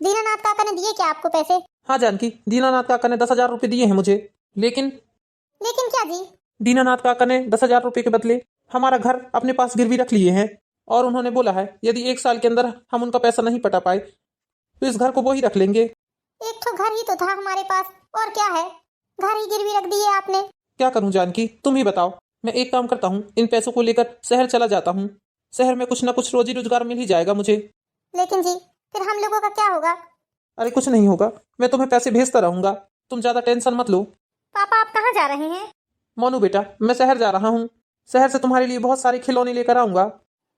दीनानाथ काका ने दिए क्या आपको पैसे? हाँ जानकी, दीनानाथ काका ने 10,000 रुपये दिए हैं मुझे। लेकिन क्या जी? दीनानाथ काका ने 10,000 रुपये के बदले हमारा घर अपने पास गिरवी रख लिए हैं और उन्होंने बोला है यदि 1 साल के अंदर हम उनका पैसा नहीं पटा पाए तो इस घर को वो ही रख लेंगे। एक तो घर ही तो था हमारे पास, और क्या है, घर ही गिरवी रख दिए आपने। क्या करूं जानकी, तुम ही बताओ। मैं एक काम करता हूँ, इन पैसों को लेकर शहर चला जाता हूँ। शहर में कुछ ना कुछ रोजी रोजगार मिल ही जाएगा मुझे। लेकिन जी फिर हम लोगों का क्या होगा? अरे कुछ नहीं होगा, मैं तुम्हें पैसे भेजता रहूंगा, तुम ज्यादा टेंशन मत लो। पापा आप कहाँ जा रहे हैं? मोनू बेटा, मैं शहर जा रहा हूँ। शहर से तुम्हारे लिए बहुत सारे खिलौने लेकर आऊंगा।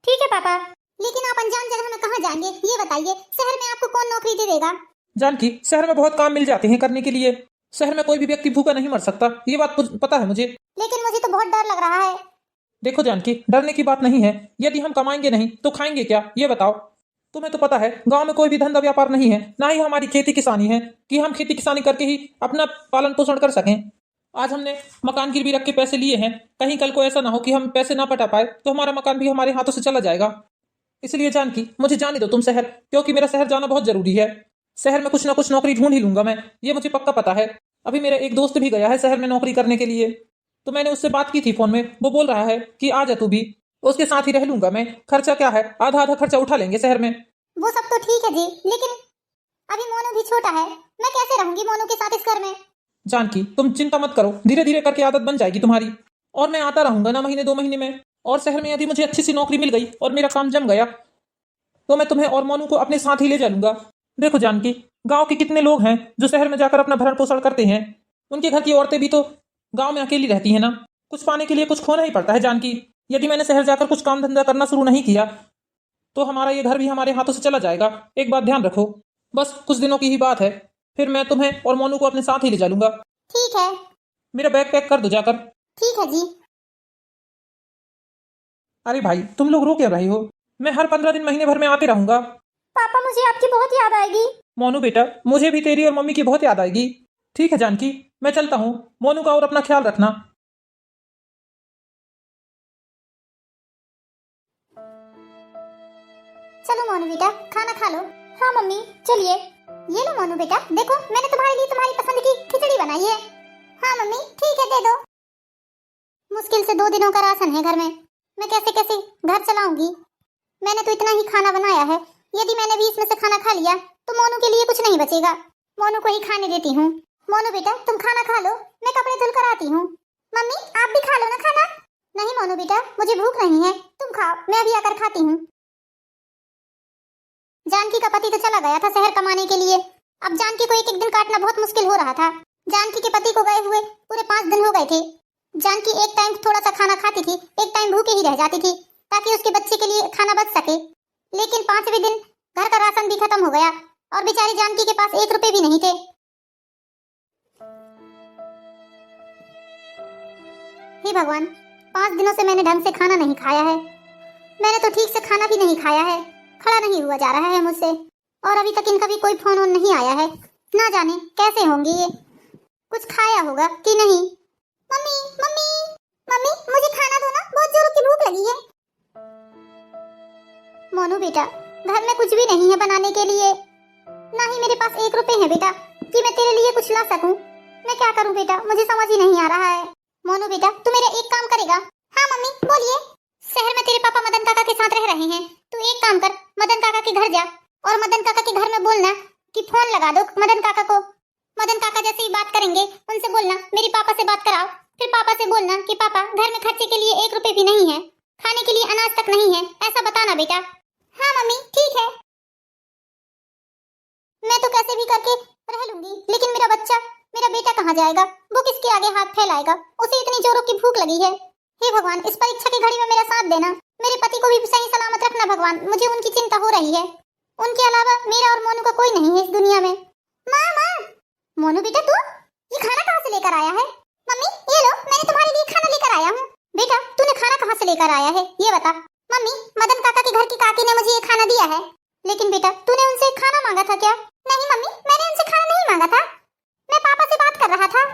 ठीक है पापा, लेकिन आप अनजान जगह में कहाँ जाएंगे ये बताइए। शहर में आपको कौन नौकरी दे देगा? जानकी, शहर में बहुत काम मिल जाते हैं करने के लिए। शहर में कोई भी व्यक्ति भूखा नहीं मर सकता, ये बात पता है मुझे। लेकिन मुझे तो बहुत डर लग रहा है। देखो जानकी, डरने की बात नहीं है। यदि हम कमाएंगे नहीं तो खाएंगे क्या, ये बताओ। तुम्हें तो पता है गांव में कोई भी धंधा व्यापार नहीं है, ना ही हमारी खेती किसानी है कि हम खेती किसानी करके ही अपना पालन पोषण कर सकें। आज हमने मकान गिरवी रख के पैसे लिए हैं, कहीं कल को ऐसा ना हो कि हम पैसे ना पटा पाए तो हमारा मकान भी हमारे हाथों से चला जाएगा। इसलिए जानकी, मुझे जाने दो तुम शहर, क्योंकि मेरा शहर जाना बहुत जरूरी है। शहर में कुछ ना कुछ नौकरी ढूंढ ही लूंगा मैं, ये मुझे पक्का पता है। अभी मेरा एक दोस्त भी गया है शहर में नौकरी करने के लिए, तो मैंने उससे बात की थी फोन में। वो बोल रहा है कि आ जा तू भी, उसके साथ ही रह लूंगा मैं। खर्चा क्या है, आधा आधा खर्चा उठा लेंगे शहर में। वो सब तो ठीक है जी, लेकिन अभी मोनू भी छोटा है, मैं कैसे रहूंगी मोनू के साथ इस घर में? जानकी, तुम चिंता मत करो, धीरे धीरे करके आदत बन जाएगी तुम्हारी। और मैं आता रहूंगा ना महीने 2 महीने में। और शहर में यदि मुझे अच्छी सी नौकरी मिल गई और मेरा काम जम गया तो मैं तुम्हें और मोनू को अपने साथ ही ले चलूंगा। देखो जानकी, गांव के कितने लोग हैं जो शहर में जाकर अपना भरण पोषण करते हैं। उनके घर की औरतें भी तो गांव में अकेली रहती हैं ना। कुछ पाने के लिए कुछ खोना ही पड़ता है जानकी। यदि मैंने शहर जाकर कुछ काम धंधा करना शुरू नहीं किया तो हमारा ये घर भी हमारे हाथों से चला जाएगा। एक बात ध्यान रखो, बस कुछ दिनों की ही बात है, फिर मैं तुम्हें और मोनू को अपने साथ ही ले चलूंगा। ठीक है। मेरा बैग पैक कर दो जाकर। ठीक है जी। अरे भाई, तुम लोग रो क्यों रही हो? मैं हर 15 दिन महीने भर में आते रहूंगा। पापा मुझे आपकी बहुत याद आएगी। मोनू बेटा, मुझे भी तेरी और मम्मी की बहुत याद आएगी। ठीक है जानकी, मैं चलता हूँ। मोनू का और अपना ख्याल रखना। चलो मोनू बेटा खाना खा लो। हाँ मम्मी चलिए। ये लो मोनू बेटा, देखो मैंने तुम्हारे लिए तुम्हारी पसंद की खिचड़ी बनाई है। हाँ मम्मी ठीक है, दे दो। मुश्किल से 2 दिनों का राशन है घर में, मैं कैसे कैसे घर चलाऊंगी। मैंने तो इतना ही खाना बनाया है, यदि मैंने भी इसमें से खाना खा लिया तो मोनू के लिए कुछ नहीं बचेगा। मोनू को ही खाने देती हूँ। मोनू बेटा तुम खाना खा लो, मैं कपड़े धुल कर आती हूँ। मम्मी आप भी खा लो ना खाना। नहीं मोनू बेटा, मुझे भूख नहीं है, तुम खाओ, मैं अभी आकर खाती हूँ। जानकी का पति तो चला गया था शहर कमाने के लिए। अब जानकी को एक एक दिन काटना बहुत मुश्किल हो रहा था। जानकी के पति को गए हुए पूरे 5 दिन हो गए थे। जानकी एक टाइम थोड़ा सा खाना खाती थी, एक टाइम भूखे ही रह जाती थी ताकि उसके बच्चे के लिए खाना बच सके। लेकिन 5वें दिन घर का राशन भी खत्म हो गया और बेचारी जानकी के पास 1 रुपए भी नहीं थे। हे भगवान, 5 दिनों से मैंने ढंग से खाना नहीं खाया है। मैंने तो ठीक से खाना भी नहीं खाया है, खड़ा नहीं हुआ जा रहा है मुझसे। और अभी तक इनका भी कोई फोन ऑन नहीं आया है, ना जाने कैसे होंगे ये। कुछ खाया होगा कि नहीं। मम्मी मम्मी मम्मी मुझे खाना दो ना, बहुत जोरों की भूख लगी है। मोनू बेटा घर में कुछ भी नहीं है बनाने के लिए, ना ही मेरे पास 1 रुपए है बेटा कि मैं तेरे लिए कुछ ला सकूं। मैं क्या करूं बेटा, मुझे समझ ही नहीं आ रहा है। मोनू बेटा तू मेरा एक काम करेगा? हाँ मम्मी बोलिए। शहर में तेरे पापा मदन काका के साथ रह रहे हैं, तू एक काम कर, मदन काका के घर जा और मदन काका के घर में बोलना कि फोन लगा दो मदन काका को। मदन काका जैसे ही बात करेंगे उनसे बोलना मेरी पापा से बात कराओ। फिर पापा से बोलना कि पापा घर में खर्चे के लिए 1 रुपए भी नहीं है, खाने के लिए अनाज तक नहीं है, ऐसा बताना बेटा। हाँ मम्मी ठीक है। मैं तो कैसे भी करके रह लूंगी, लेकिन मेरा बच्चा, मेरा बेटा कहाँ जाएगा? वो किसके आगे हाथ फैलाएगा? उसे इतनी जोरों की भूख लगी है। हे भगवान, इस परीक्षा की घड़ी में मेरा साथ देना, मेरे पति को भी सही सलामत रखना भगवान। मुझे उनकी चिंता हो रही है, उनके अलावा मेरा और मोनू का कोई नहीं है इस दुनिया में। माँ माँ, मोनू बेटा तू ये खाना कहाँ से लेकर आया है? मम्मी ये लो, मैंने तुम्हारे लिए खाना लेकर आया हूँ। बेटा तूने खाना कहाँ से लेकर आया है ये बता। मम्मी मदन काका के घर की काकी ने मुझे ये खाना दिया है। लेकिन बेटा तूने उनसे खाना मांगा था क्या? नहीं मम्मी, मैंने उनसे खाना नहीं मांगा था, मैं पापा से बात कर रहा था।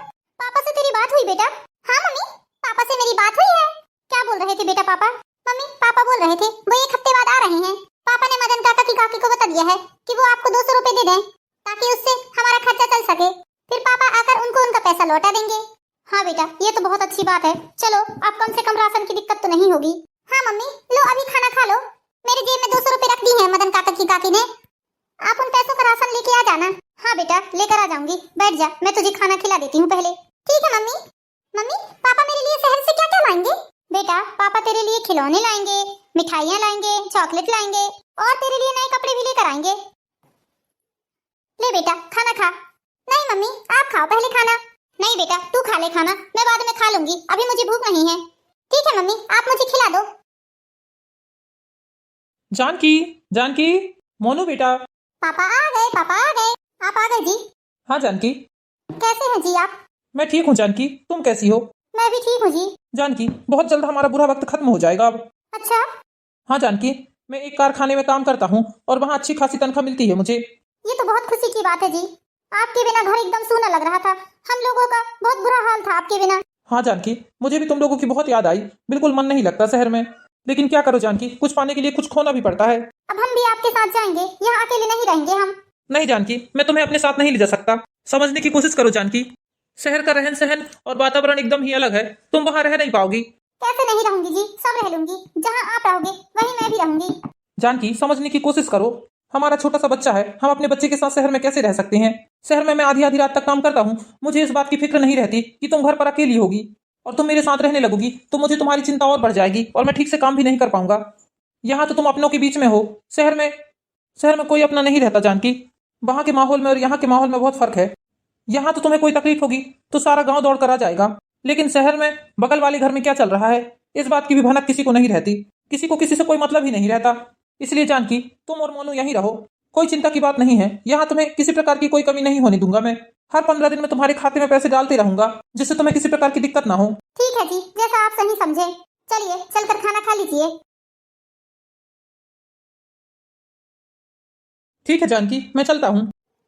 पापा से तेरी बात हुई बेटा? हाँ मम्मी, पापा से मेरी बात हुई है। क्या बोल रहे थे बेटा पापा? मम्मी पापा बोल रहे थे वो 1 हफ्ते बाद आ रहे हैं। पापा ने मदन काका की काकी को बता दिया है कि वो आप आपको 200 रुपए दे दें ताकि उससे हमारा खर्चा चल सके, फिर पापा आकर उनको उनका पैसा लौटा देंगे। हाँ बेटा, ये तो बहुत अच्छी बात है। चलो, अब कम से कम राशन की दिक्कत तो नहीं होगी। हाँ मम्मी, लो अभी खाना खा लो। मेरी जेब में 200 रुपए रख दी है मदन काका की काकी ने, आप उन पैसों का राशन लेके आ जाना। हाँ बेटा, लेकर आ जाऊंगी। बैठ जा, मैं तुझे खाना खिला देती हूँ पहले। ठीक है मम्मी। मम्मी, पापा मेरे लिए शहर से क्या क्या लाएंगे? बेटा, पापा तेरे लिए खिलौने लाएंगे, मिठाइयाँ लाएंगे, चॉकलेट लाएंगे और तेरे लिए नए कपड़े भी लेकर आएंगे। ले बेटा, खाना खा। नहीं मम्मी, आप खाओ पहले खाना। नहीं बेटा, तू खा ले खाना, मैं बाद में खा लूंगी, अभी मुझे भूख नहीं है। ठीक है मम्मी, आप मुझे खिला दो। जानकी, जानकी, मोनू बेटा। पापा आ गए, पापा आ गए। आप आ गए जी। हाँ जानकी। कैसे हैं जी आप? मैं ठीक हूँ जानकी, तुम कैसी हो? मैं भी ठीक हूँ जी। जानकी, बहुत जल्द हमारा बुरा वक्त खत्म हो जाएगा अब। अच्छा? हाँ जानकी, मैं एक कारखाने में काम करता हूँ और वहाँ अच्छी खासी तनख्वाह मिलती है मुझे। ये तो बहुत खुशी की बात है जी। आपके बिना घर एकदम सूना लग रहा था, हम लोगों का बहुत बुरा हाल था आपके बिना। हाँ जानकी, मुझे भी तुम लोगों की बहुत याद आई, बिल्कुल मन नहीं लगता शहर में। लेकिन क्या करो जानकी, कुछ पाने के लिए कुछ खोना भी पड़ता है। अब हम भी आपके साथ जाएंगे, यहाँ अकेले नहीं रहेंगे हम। नहीं जानकी, मैं तुम्हें अपने साथ नहीं ले जा सकता। समझने की कोशिश करो जानकी, शहर का रहन सहन और वातावरण एकदम ही अलग है, तुम वहाँ रह नहीं पाओगी। कैसे नहीं रहूंगी जी, सब रह लूंगी। जहाँ आप रहोगे वहीं मैं भी रहूंगी। जानकी, समझने की कोशिश करो, हमारा छोटा सा बच्चा है, हम अपने बच्चे के साथ शहर में कैसे रह सकते हैं? शहर में मैं आधी आधी रात तक काम करता हूँ, मुझे इस बात की फिक्र नहीं रहती कि तुम घर पर अकेली होगी और तुम मेरे साथ रहने लगोगी तो मुझे तुम्हारी चिंता और बढ़ जाएगी और मैं ठीक से काम भी नहीं कर पाऊंगा। यहाँ तो तुम अपनों के बीच में हो, शहर में कोई अपना नहीं रहता जानकी। वहाँ के माहौल में और यहाँ के माहौल में बहुत फर्क है। यहाँ तो तुम्हें कोई तकलीफ होगी तो सारा गांव दौड़ कर आ जाएगा, लेकिन शहर में बगल वाले घर में क्या चल रहा है इस बात की भी भनक किसी को नहीं रहती, किसी को किसी से कोई मतलब ही नहीं रहता। इसलिए जानकी, तुम और मोनू यहीं रहो, कोई चिंता की बात नहीं है। यहाँ तुम्हें किसी प्रकार की कोई कमी नहीं होने दूंगा मैं। हर 15 दिन में तुम्हारे खाते में पैसे डालते रहूंगा जिससे तुम्हें किसी प्रकार की दिक्कत ना हो। ठीक है जी, जैसा आप सही समझे। चलिए चलकर खाना खा लीजिए। ठीक है जानकी, मैं चलता हूँ।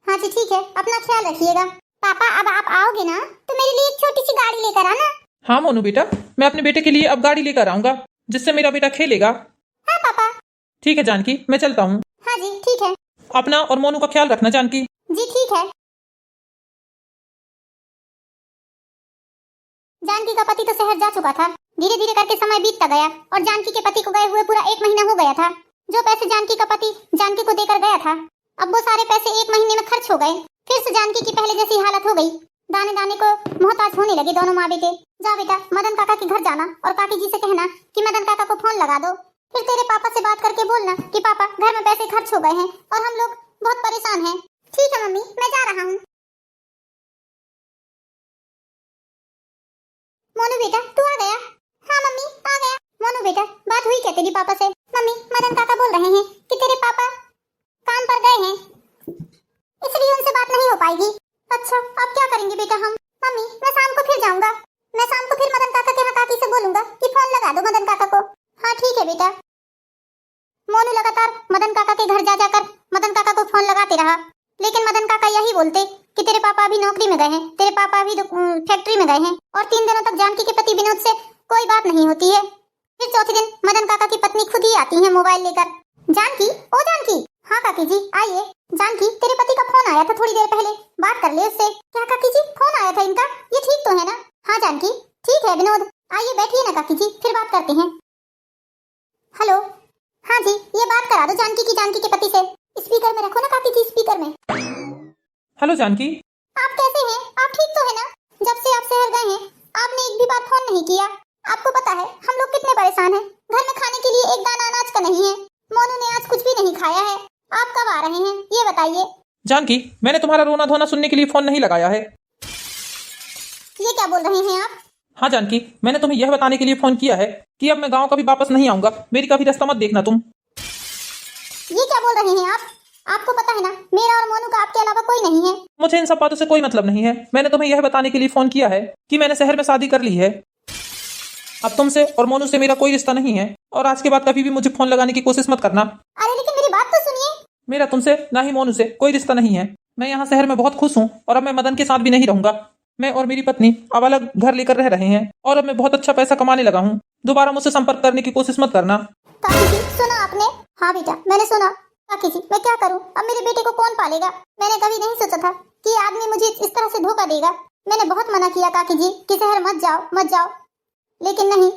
हाँ जी ठीक है, अपना ख्याल रखिएगा। पापा, अब आप आओगे ना तो मेरे लिए एक छोटी सी गाड़ी लेकर आना। हाँ मोनू बेटा, मैं अपने बेटे के लिए अब गाड़ी लेकर आऊंगा जिससे मेरा बेटा खेलेगा। हाँ पापा। ठीक है जानकी, मैं चलता हूँ। हाँ जी ठीक है। अपना और मोनू का ख्याल रखना जानकी। जी ठीक है। जानकी का पति तो शहर जा चुका था। धीरे धीरे करके समय बीतता गया और जानकी के पति को गए हुए पूरा 1 महीना हो गया था। जो पैसे जानकी का पति जानकी को देकर गया था, अब वो सारे पैसे 1 महीने में खर्च हो गए। फिर से जानकी की पहले जैसी हालत हो गई, दाने दाने को मोहताज होने लगे दोनों माँ बेटे। जा बेटा, मदन काका के घर जाना और काकी जी से कहना कि मदन काका को फोन लगा दो। फिर तेरे पापा से बात करके बोलना कि पापा, घर में पैसे खर्च हो गए हैं और हम लोग बहुत परेशान हैं। ठीक है मम्मी, मैं जा रहा हूँ। मोनू बेटा, तू आ गया? हाँ मम्मी, आ गया। मोनू बेटा, बात हुई क्या तेरी पापा से? मम्मी, मदन काका बोल रहे हैं कि तेरे पापा काम पर गए हैं, इसलिए उनसे बात नहीं हो पाएगी। अच्छा, अब क्या करेंगे बेटा हम? मम्मी, मैं शाम को फिर जाऊंगा। मैं शाम को फिर मदन काका के यहाँ काकी से बोलूंगा कि फोन लगा दो मदन काका को। हाँ ठीक है बेटा। मोनू लगातार मदन काका के घर जा जाकर मदन काका को फोन लगाते रहा, लेकिन मदन काका यही बोलते कि तेरे पापा अभी नौकरी में गए हैं, तेरे पापा अभी फैक्ट्री में गए हैं। और 3 दिनों तक जानकी के पति विनोद से कोई बात नहीं होती है। फिर चौथे दिन मदन काका की पत्नी खुद ही आती है मोबाइल लेकर। जानकी, ओ जानकी। हाँ काकी जी, आइए। जानकी, तेरे पति का फोन आया था थोड़ी देर पहले, बात कर ले उससे। क्या काकी जी, फोन आया था इनका? ये ठीक तो है ना? हाँ जानकी, ठीक है विनोद। आइए बैठिए ना काकी जी, फिर बात करते हैं। हेलो। हाँ जी, ये बात करा दो जानकी के पति से। स्पीकर में रखो ना काकी जी, स्पीकर में। हेलो जानकी। आप कैसे हैं? आप ठीक तो है ना? जब से आप शहर गए हैं आपने एक भी बार फोन नहीं किया। आपको पता है हम लोग कितने परेशान हैं। घर में खाने के लिए एक दाना अनाज का नहीं है। मोनू ने आज कुछ भी नहीं खाया है। आप कब आ रहे हैं ये बताइए। जानकी, मैंने तुम्हारा रोना धोना सुनने के लिए फोन नहीं लगाया है। ये क्या बोल रहे हैं आप? हाँ जानकी, मैंने तुम्हें यह बताने के लिए फोन किया है कि अब मैं गांव कभी वापस नहीं आऊंगा, मेरी कभी रास्ता मत देखना तुम। ये क्या बोल रहे हैं आप? आपको पता है ना मेरा और मोनू का आपके अलावा कोई नहीं है। मुझे इन सब बातों से कोई मतलब नहीं है। मैंने तुम्हें यह बताने के लिए फोन किया है कि मैंने शहर में शादी कर ली है। अब तुमसे और मोनू से मेरा कोई रिश्ता नहीं है और आज के बाद कभी भी मुझे फोन लगाने की कोशिश मत करना। अरे लेकिन मेरी बात तो सुनिए। मेरा तुमसे ना ही मोनू से कोई रिश्ता नहीं है। मैं यहाँ शहर में बहुत खुश हूँ और अब मैं मदन के साथ भी नहीं रहूंगा। मैं और मेरी पत्नी अब अलग घर लेकर रह रहे हैं और अब मैं बहुत अच्छा पैसा कमाने लगा हूँ। दोबारा मुझसे संपर्क करने की कोशिश मत करना। काकी जी, सुना आपने? हाँ बेटा, मैंने सुना। काकी जी मैं क्या करूं? अब मेरे बेटे को कौन पालेगा? मैंने कभी नहीं सोचा था कि ये आदमी मुझे इस तरह से धोखा देगा। मैंने बहुत मना किया काकी जी कि शहर मत जाओ मत जाओ, लेकिन नहीं,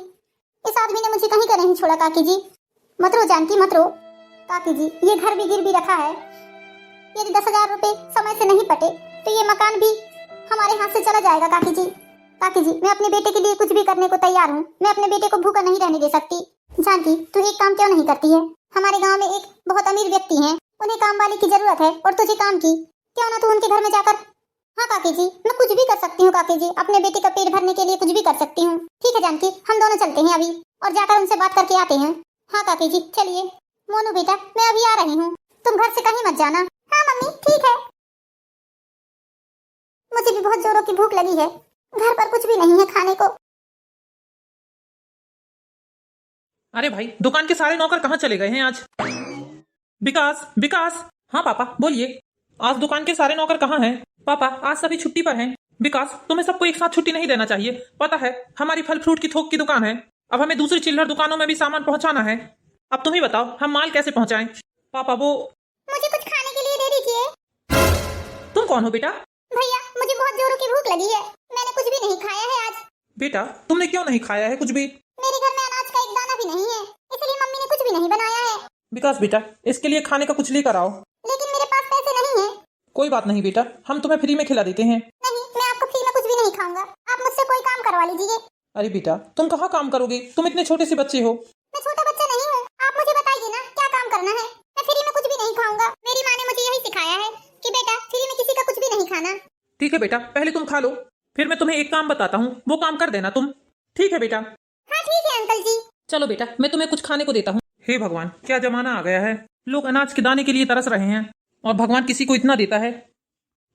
इस आदमी ने मुझे कहीं का नहीं छोड़ा। काकी जी मत रो जानकी मत रो। काकी जी ये घर भी गिरवी रखा है, यदि 10,000 रुपए समय से नहीं पटे तो ये मकान भी हमारे हाथ से चला जाएगा। काकी जी मैं अपने बेटे के लिए कुछ भी करने को तैयार हूँ। मैं अपने बेटे को भूखा नहीं रहने दे सकती। जानकी तू एक काम क्यों नहीं करती है? हमारे गांव में एक बहुत अमीर व्यक्ति हैं, उन्हें काम वाली की जरूरत है और तुझे काम की, क्यों ना तू उनके घर में जाकर। हाँ काकी जी मैं कुछ भी कर सकती हूँ। काकी जी अपने बेटे का पेट भरने के लिए कुछ भी कर सकती हूँ। ठीक है जानकी हम दोनों चलते हैं अभी और जाकर उनसे बात करके आते हैं। हाँ काकी जी चलिए। मोनू बेटा मैं अभी आ रही हूँ, तुम घर से कहीं मत जाना। हाँ मम्मी ठीक है। मुझे भी बहुत जोरों की भूख लगी है, घर पर कुछ भी नहीं है खाने को। अरे भाई दुकान के सारे नौकर कहाँ चले गए हैं आज? विकास विकास। हाँ पापा बोलिए। आज दुकान के सारे नौकर कहाँ हैं? पापा आज सभी छुट्टी पर हैं। विकास तुम्हें सबको एक साथ छुट्टी नहीं देना चाहिए। पता है हमारी फल फ्रूट की थोक की दुकान है, अब हमें दूसरी चिल्लर दुकानों में भी सामान पहुंचाना है। अब तुम ही बताओ हम माल कैसे पहुंचाएं? पापा वो मुझे कुछ खाने के लिए दे दीजिए। तुम कौन हो बेटा? भैया मुझे बहुत जोरों की भूख लगी है, मैंने कुछ भी नहीं खाया है आज। बेटा तुमने क्यों नहीं खाया है कुछ भी? मेरे घर में अनाज का एक दाना भी नहीं है, इसलिए मम्मी ने कुछ भी नहीं बनाया है। विकास बेटा इसके लिए खाने का कुछ लेकर आओ। लेकिन मेरे पास पैसे नहीं है। कोई बात नहीं बेटा हम तुम्हें फ्री में खिला देते हैं। नहीं मैं आपको फ्री में कुछ भी नहीं खाऊंगा, आप मुझसे कोई काम करवा लीजिए। अरे बेटा तुम कहाँ काम करोगे, तुम इतने छोटे से बच्चे हो। मैं छोटा बच्चा नहीं हूँ, आप मुझे बताइए ना क्या काम करना है। मैं फ्री में कुछ भी नहीं खाऊंगा, मेरी माँ ने मुझे यही सिखाया है कि बेटा फ्री में किसी का कुछ भी नहीं खाना। ठीक है बेटा पहले तुम खा लो, फिर मैं तुम्हें एक काम बताता हूँ वो काम कर देना तुम। ठीक है बेटा? हाँ ठीक है अंकल जी। चलो बेटा मैं तुम्हें कुछ खाने को देता हूँ। हे भगवान क्या जमाना आ गया है, लोग अनाज के दाने के लिए तरस रहे हैं और भगवान किसी को इतना देता है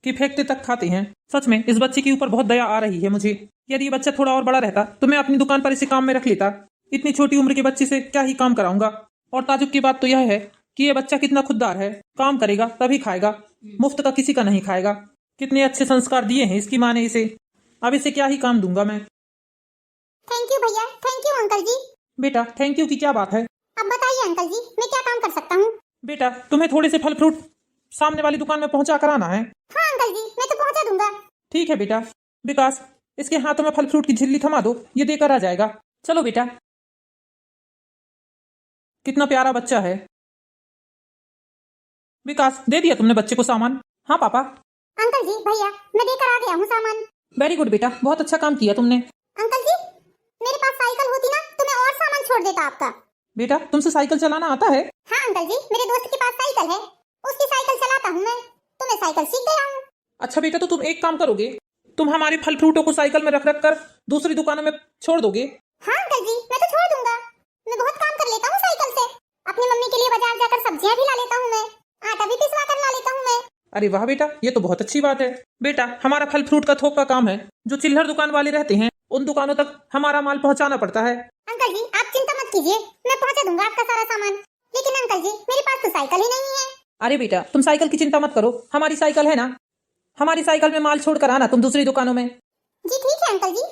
कि फेंकते तक खाते हैं। सच में इस बच्चे के ऊपर बहुत दया आ रही है मुझे। यदि ये बच्चा थोड़ा और बड़ा रहता तो मैं अपनी दुकान पर इसे काम में रख लेता। इतनी छोटी उम्र के बच्चे से क्या ही काम कराऊंगा। और ताजुब की बात तो यह है कि ये बच्चा कितना खुददार है, काम करेगा तभी खाएगा, मुफ्त का किसी का नहीं खाएगा। कितने अच्छे संस्कार दिए हैं इसकी माँ ने इसे, अब इसे क्या ही काम दूंगा मैं। थैंक यू भैया, थैंक यू अंकल जी। बेटा थैंक यू की क्या बात है? अब बताइए अंकल जी मैं क्या काम कर सकता हूँ? बेटा तुम्हें थोड़े से फल फ्रूट सामने वाली दुकान में पहुंचा कर आना है। हाँ अंकल जी मैं तो पहुंचा दूंगा। ठीक है बेटा। विकास इसके हाथों में फल फ्रूट की झिल्ली थमा दो, ये देकर आ जाएगा। चलो बेटा। कितना प्यारा बच्चा है। विकास दे दिया तुमने बच्चे को सामान? हाँ पापा। अंकल जी भैया मैं देकर आ गया हूँ सामान। वेरी गुड बेटा बहुत अच्छा काम किया तुमने। अंकल जी मेरे पास साइकिल होती ना तो मैं और सामान छोड़ देता आपका। बेटा तुमसे साइकिल चलाना आता है? हाँ अंकल जी मेरे दोस्त के पास साइकिल है, उसकी साइकिल चलाता हूँ मैं, तो मैं साइकिल सीख गया हूँ। अच्छा बेटा तो तुम एक काम करोगे, तुम हमारे फल फ्रूटों को साइकिल में रख रख कर दूसरी दुकानों में छोड़ दोगे? हाँ अंकल जी मैं तो छोड़ दूंगा, मैं बहुत काम कर लेता हूँ साइकिल से। अपनी मम्मी के लिए बाजार जाकर सब्जियाँ भी ला लेता हूँ मैं, आटा भी पिसवा कर ला लेता हूँ मैं। अरे वाह बेटा ये तो बहुत अच्छी बात है। बेटा हमारा फल फ्रूट का थोक का काम है, जो चिल्लर दुकान वाले रहते हैं उन दुकानों तक हमारा माल पहुंचाना पड़ता है। अंकल जी आप चिंता मत कीजिए, मैं पहुंचा दूंगा आपका सारा सामान। लेकिन अंकल जी मेरे पास तो साइकिल ही नहीं है। अरे बेटा तुम साइकिल की चिंता मत करो, हमारी साइकिल है ना, हमारी साइकिल में माल छोड़ कर आना तुम दूसरी दुकानों में। जी ठीक है अंकल जी।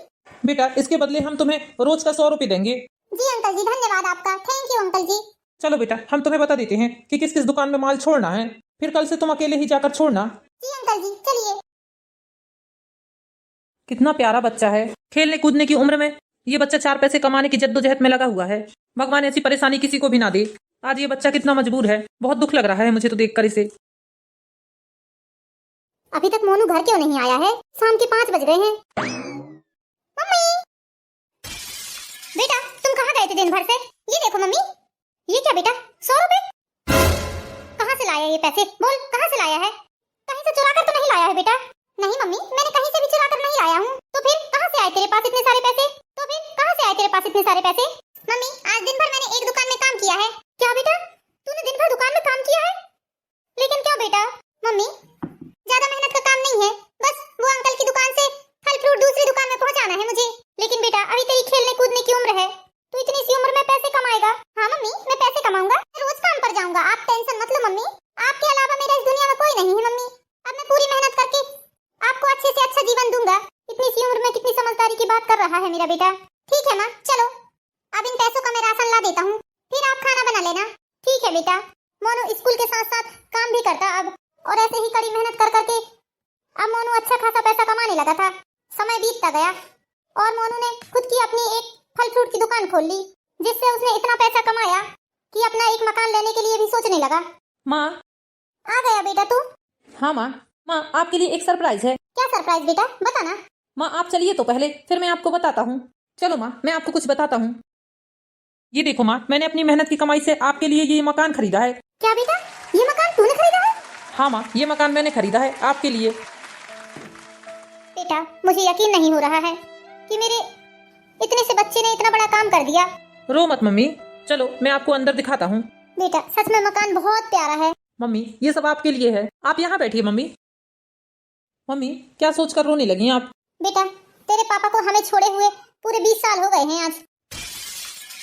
बेटा इसके बदले हम तुम्हें रोज का 100 रुपए देंगे। जी अंकल जी धन्यवाद आपका, थैंक यू अंकल जी। चलो बेटा हम तुम्हें बता देते हैं कि किस किस दुकान में माल छोड़ना है, फिर कल से तुम अकेले ही जाकर छोड़ना। जी अंकल जी चलिए। कितना प्यारा बच्चा है, खेलने कूदने की उम्र में ये बच्चा 4 पैसे कमाने की जद्दोजहद में लगा हुआ है। भगवान ऐसी परेशानी किसी को भी ना दे। आज ये बच्चा कितना मजबूर है, बहुत दुख लग रहा है मुझे तो देखकर इसे। अभी तक मोनू घर क्यों नहीं आया है? शाम के 5 बज गए हैं। मम्मी बेटा तुम कहाँ गए थे दिन भर से? ये देखो मम्मी, ये क्या बेटा 100 रुपए? कहाँ से लाया ये पैसे? बोल कहाँ से लाया है? कहीं से चुरा कर तो नहीं लाया है बेटा? नहीं मम्मी मैंने कहीं से भी चुरा कर नहीं लाया हूँ। तो फिर कहाँ से आए तेरे पास इतने सारे पैसे? तो फिर कहाँ से आए तेरे पास इतने सारे पैसे? मम्मी आज दिन भर मैंने एक दुकान में काम किया है। क्या बेटा तूने दिन भर दुकान में काम किया है? लेकिन क्यों बेटा? मम्मी ज्यादा मेहनत का काम नहीं है, बस वो अंकल की दुकान से फल फ्रूट दूसरी दुकान में पहुंचाना है मुझे। लेकिन बेटा अभी तेरी खेलने कूदने की उम्र है, तू इतनी सी उम्र में पैसे कमाएगा? हाँ मम्मी मैं पैसे कमाऊंगा, रोज काम पर जाऊंगा, आप टेंशन मत लो मम्मी। आपके अलावा मेरा इस दुनिया में कोई नहीं है मम्मी। अब मैं पूरी मेहनत करके आपको अच्छे से अच्छा जीवन दूंगा। इतनी सी उम्र में कितनी समझदारी की बात कर रहा है मेरा बेटा। ठीक है माँ चलो अब इन पैसों का मैं राशन ला देता हूँ, फिर आप खाना बना लेना। ठीक है बेटा। मोनू स्कूल के साथ साथ काम भी करता अब, और ऐसे ही कड़ी मेहनत कर करके अब मोनू अच्छा खासा पैसा कमाने लगा था। समय बीतता गया और मोनू ने खुद की अपनी एक फल फ्रूट की दुकान खोल ली, जिससे उसने इतना पैसा कमाया कि अपना एक मकान लेने के लिए भी सोचने लगा। माँ, आ गया बेटा तू? हाँ माँ, माँ आपके लिए एक सरप्राइज है। क्या सरप्राइज बेटा, बता ना। माँ आप चलिए तो पहले, फिर मैं आपको बताता हूँ। चलो माँ, मैं आपको कुछ बताता हूँ। ये देखो माँ, मैंने अपनी मेहनत की कमाई से आपके लिए ये मकान खरीदा है। क्या बेटा, ये मकान तूने खरीदा है? हाँ माँ, ये मकान मैंने खरीदा है आपके लिए। बेटा मुझे यकीन नहीं हो रहा है कि मेरे इतने से बच्चे ने इतना बड़ा काम कर दिया। रो मत मम्मी, चलो मैं आपको अंदर दिखाता हूँ। बेटा सच में मकान बहुत प्यारा है। मम्मी ये सब आपके लिए है, आप यहाँ बैठिए। मम्मी, मम्मी क्या सोचकर रोने लगी आप? बेटा तेरे पापा को हमें छोड़े हुए पूरे 20 साल हो गए हैं आज।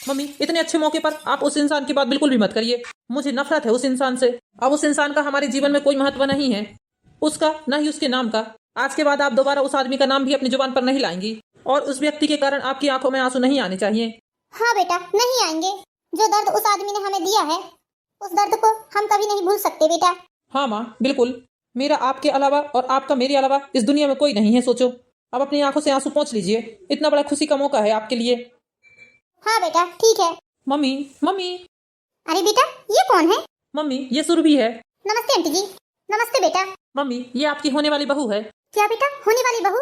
मम्मी इतने अच्छे मौके पर आप उस इंसान की बात बिल्कुल भी मत करिए। मुझे नफरत है उस इंसान से। अब उस इंसान का हमारे जीवन में कोई महत्व नहीं है, उसका न ही उसके नाम का। आज के बाद आप दोबारा उस आदमी का नाम भी अपनी जुबान पर नहीं लाएंगी, और उस व्यक्ति के कारण आपकी आंखों में आंसू नहीं आने चाहिए। हाँ बेटा नहीं आएंगे। जो दर्द उस आदमी ने हमें दिया है उस दर्द को हम कभी नहीं भूल सकते बेटा। हाँ माँ बिल्कुल, मेरा आपके अलावा और आपका मेरे अलावा इस दुनिया में कोई नहीं है। सोचो, अब अपनी आंखों से आंसू पोंछ लीजिए, इतना बड़ा खुशी का मौका है आपके लिए। हाँ बेटा ठीक है। Mummy, mummy. अरे बेटा ये कौन है? मम्मी ये सुरभि है। नमस्ते आंटी जी। नमस्ते बेटा। मम्मी ये आपकी होने वाली बहू है। क्या बेटा, होने वाली बहू?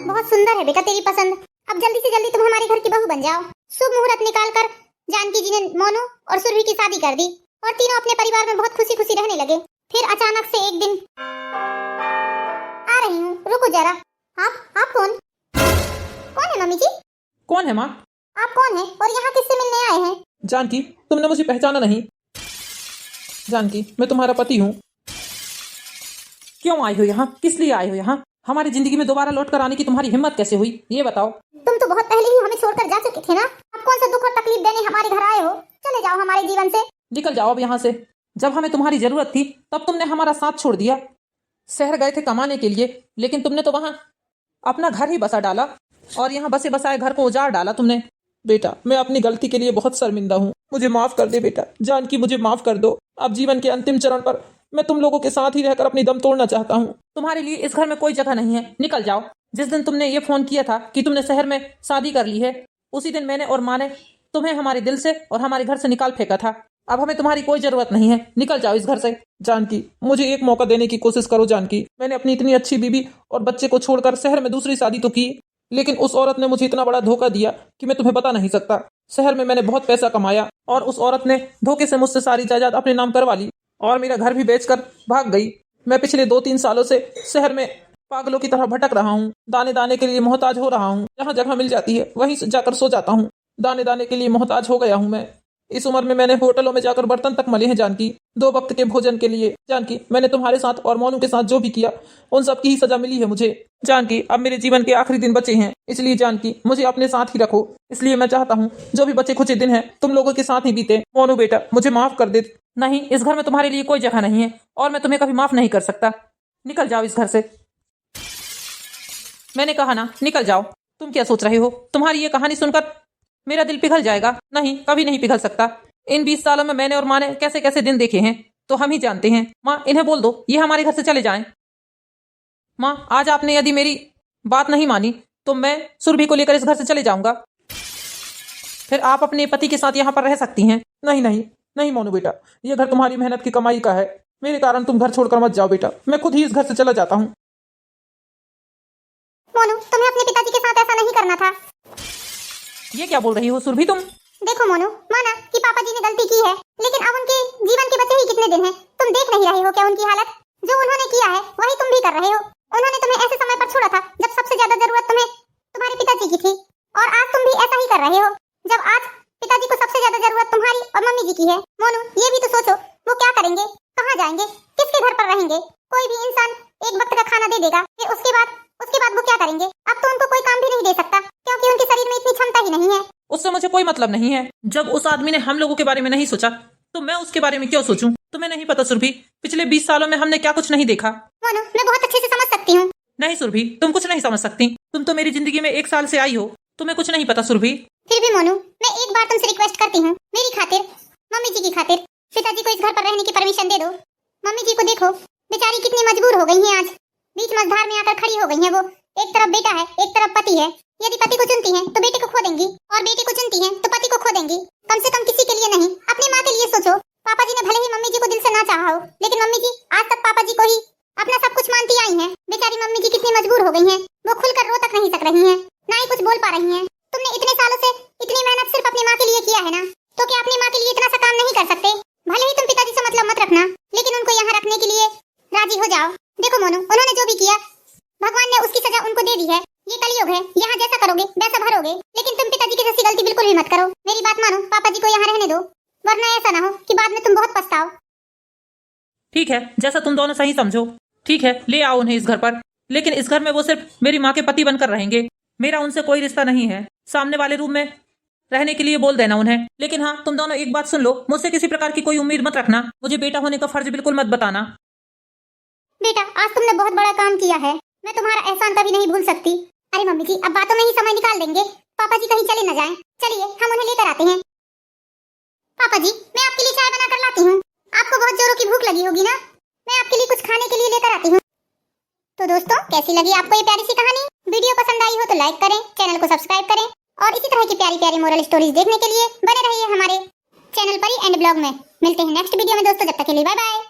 बहुत सुंदर है बेटा तेरी पसंद। अब जल्दी से जल्दी तुम हमारे घर की बहू बन जाओ। शुभ मुहूर्त निकाल कर जानकी जी ने मोनू और सुरभि की शादी कर दी और तीनों अपने परिवार में बहुत खुशी खुशी रहने लगे। फिर अचानक से एक दिन, आ रही हूँ रुको जरा। आप कौन? कौन है मम्मी जी? कौन है माँ? आप कौन है और यहाँ किससे मिलने आए हैं? जानकी तुमने मुझे पहचाना नहीं? जानकी मैं तुम्हारा पति हूँ। क्यों आई हो यहाँ, किस लिए आई हो यहाँ? हमारी जिंदगी में दोबारा लौट कर आने की तुम्हारी हिम्मत कैसे हुई, ये बताओ। तुम तो बहुत पहले ही हमें छोड़कर जा चुके थे ना। अब कौन सा दुख और तकलीफ देने हमारे घर आए हो? चले जाओ हमारे जीवन से। निकल जाओ अब यहाँ से। जब हमें तुम्हारी जरूरत थी तब तुमने हमारा साथ छोड़ दिया। शहर गए थे कमाने के लिए, लेकिन तुमने तो वहाँ अपना घर ही बसा डाला, और यहाँ बसे बसाए घर को उजाड़ डाला तुमने। बेटा मैं अपनी गलती के लिए बहुत शर्मिंदा हूँ, मुझे माफ कर दे बेटा। जानकी मुझे माफ कर दो। अब जीवन के अंतिम चरण पर मैं तुम लोगों के साथ ही रहकर अपनी दम तोड़ना चाहता हूँ। तुम्हारे लिए इस घर में कोई जगह नहीं है, निकल जाओ। जिस दिन तुमने ये फोन किया था कि तुमने शहर में शादी कर ली है, उसी दिन मैंने और माँ ने तुम्हें हमारे दिल से और हमारे घर से निकाल फेंका था। अब हमें तुम्हारी कोई जरूरत नहीं है, निकल जाओ इस घर से। जानकी मुझे एक मौका देने की कोशिश करो जानकी। मैंने अपनी इतनी अच्छी बीबी और बच्चे को छोड़कर शहर में दूसरी शादी तो की, लेकिन उस औरत ने मुझे इतना बड़ा धोखा दिया कि मैं तुम्हें बता नहीं सकता। शहर में मैंने बहुत पैसा कमाया और उस औरत ने धोखे से मुझसे सारी जायदाद अपने नाम करवा ली और मेरा घर भी बेचकर भाग गई। मैं पिछले 2-3 सालों से शहर में पागलों की तरह भटक रहा हूँ। दाने दाने के लिए मोहताज हो रहा हूँ। जहाँ जगह मिल जाती है वहीं जाकर सो जाता हूँ। दाने दाने के लिए मोहताज हो गया हूँ मैं। इस उम्र में मैंने होटलों में जाकर बर्तन तक मले हैं जानकी, 2 वक्त के भोजन के लिए। जानकी मैंने तुम्हारे साथ और मोनू के साथ जो भी किया उन सब की ही सजा मिली है मुझे। जानकी अब मेरे जीवन के आखिरी दिन बचे हैं, इसलिए जानकी मुझे अपने साथ ही रखो। इसलिए मैं चाहता हूँ जो भी बचे खुचे दिन हैं तुम लोगों के साथ ही बीते। मोनू बेटा मुझे माफ कर दे। नहीं, इस घर में तुम्हारे लिए कोई जगह नहीं है और मैं तुम्हें कभी माफ नहीं कर सकता। निकल जाओ इस घर से। मैंने कहा ना निकल जाओ। तुम क्या सोच रहे हो? तुम्हारी ये कहानी सुनकर मेरा दिल पिघल जाएगा? नहीं, कभी नहीं पिघल सकता। इन 20 सालों में मैंने और माँ ने कैसे कैसे दिन देखे हैं तो हम ही जानते हैं। माँ इन्हें बोल दो ये हमारे घर से चले जाएं। माँ आज आपने यदि मेरी बात नहीं मानी तो मैं सुरभि को लेकर इस घर से चले जाऊंगा, फिर आप अपने पति के साथ यहाँ पर रह सकती हैं। नहीं नहीं नहीं मोनू बेटा, ये घर तुम्हारी मेहनत की कमाई का है। मेरे कारण तुम घर छोड़कर मत जाओ बेटा, मैं खुद ही इस घर से चला जाता हूँ। मोनू तुम्हें अपने पिताजी के साथ ऐसा नहीं करना था। ये क्या बोल रही हो सुरभि तुम? देखो मोनू, माना कि पापा जी ने गलती की है, लेकिन अब उनके जीवन के बचे ही कितने दिन हैं? तुम देख नहीं रहे हो क्या उनकी हालत? जो उन्होंने किया है वही तुम भी कर रहे हो। उन्होंने तुम्हें ऐसे समय पर छोड़ा था जब सबसे ज्यादा जरूरत तुम्हें तुम्हारे पिताजी की थी, और आज तुम भी ऐसा ही कर रहे हो जब आज पिताजी को सबसे ज्यादा जरूरत तुम्हारी और मम्मी जी की है। मोनू ये भी तो सोचो, वो क्या करेंगे, कहाँ जाएंगे, किसके घर पर रहेंगे? कोई भी इंसान एक वक्त का खाना दे देगा, फिर उसके बाद वो क्या करेंगे? अब तो उनको कोई काम भी नहीं दे सकता क्योंकि उनके शरीर में इतनी क्षमता ही नहीं है। उससे मुझे कोई मतलब नहीं है। जब उस आदमी ने हम लोगों के बारे में नहीं सोचा तो मैं उसके बारे में क्यों सोचूं? तुम्हें नहीं पता सुरभि, पिछले 20 सालों में हमने क्या कुछ नहीं देखा। मोनू मैं बहुत अच्छे से समझ सकती हूँ। नहीं सुरभि, तुम कुछ नहीं समझ सकती। तुम तो मेरी जिंदगी में 1 साल से आई हो, तुम्हें कुछ नहीं पता सुरभि। फिर भी मोनू मैं एक बार तुमसे रिक्वेस्ट करती हूँ, मेरी खातिर, मम्मी जी की खातिर, पिताजी को इस घर पर रहने की परमिशन दे दो। मम्मी जी को देखो, बेचारी कितनी मजबूर हो गई हैं आज, बीच मझधार में आकर खड़ी हो गई हैं वो। एक तरफ बेटा है, एक तरफ पति है। यदि पति को चुनती हैं तो बेटे को खो देंगी, और बेटे को चुनती हैं तो पति को खो देंगी। कम से कम किसी के लिए नहीं, अपनी माँ के लिए सोचो। पापा जी ने भले ही मम्मी जी को दिल से ना चाहा हो, लेकिन मम्मी जी आज तक पापा जी को ही अपना सब कुछ मानती आई हैं। बेचारी मम्मी जी कितनी मजबूर हो गई हैं, वो खुलकर रो तक नहीं सक रही हैं, ना ही कुछ बोल पा रही हैं। तुमने इतने सालों से इतनी मेहनत सिर्फ अपनी माँ के लिए किया है ना, तो क्या अपनी माँ के लिए इतना सा काम नहीं कर सकते? भले ही तुम पिताजी से मतलब मत रखना, लेकिन उनको यहाँ रखने के लिए राजी हो जाओ। देखो मोनू, उन्होंने जो भी किया भगवान ने उसकी सजा उनको दे दी है। ये कलयुग है, यहाँ जैसा करोगे वैसा भरोगे। लेकिन तुम पिताजी की जैसी गलती बिल्कुल भी मत करो। मेरी बात मानो, पापा जी को यहाँ रहने दो, वरना ऐसा ना हो कि बाद में तुम बहुत पछताओ। ठीक है, जैसा तुम दोनों सही समझो। ठीक है, ले आओ उन्हें इस घर पर, लेकिन इस घर में वो सिर्फ मेरी माँ के पति बनकर रहेंगे। मेरा उनसे कोई रिश्ता नहीं है। सामने वाले रूम में रहने के लिए बोल देना उन्हें। लेकिन हाँ, तुम दोनों एक बात सुन लो, मुझसे किसी प्रकार की कोई उम्मीद मत रखना। मुझे बेटा होने का फर्ज बिल्कुल मत बताना। बेटा, आज तुमने बहुत बड़ा काम किया है, मैं तुम्हारा एहसान कभी नहीं भूल सकती। अरे मम्मी जी, अब बातों में ही समय निकाल देंगे, पापा जी कहीं चले न जाएं। चलिए हम उन्हें लेकर आते हैं। पापा जी, मैं आपके लिए चाय बनाकर लाती हूँ। आपको बहुत जोरों की भूख लगी होगी ना, मैं आपके लिए कुछ खाने के लिए लेकर आती हूँ। तो दोस्तों, कैसी लगी आपको ये प्यारी सी कहानी? वीडियो पसंद आई हो तो लाइक करें, चैनल को सब्सक्राइब करें, और इसी तरह की प्यारी प्यारी मोरल स्टोरीज देखने के लिए बने रहिए हमारे चैनल परी एंड ब्लॉग में। मिलते हैं नेक्स्ट वीडियो में दोस्तों, जब तक के लिए बाय बाय।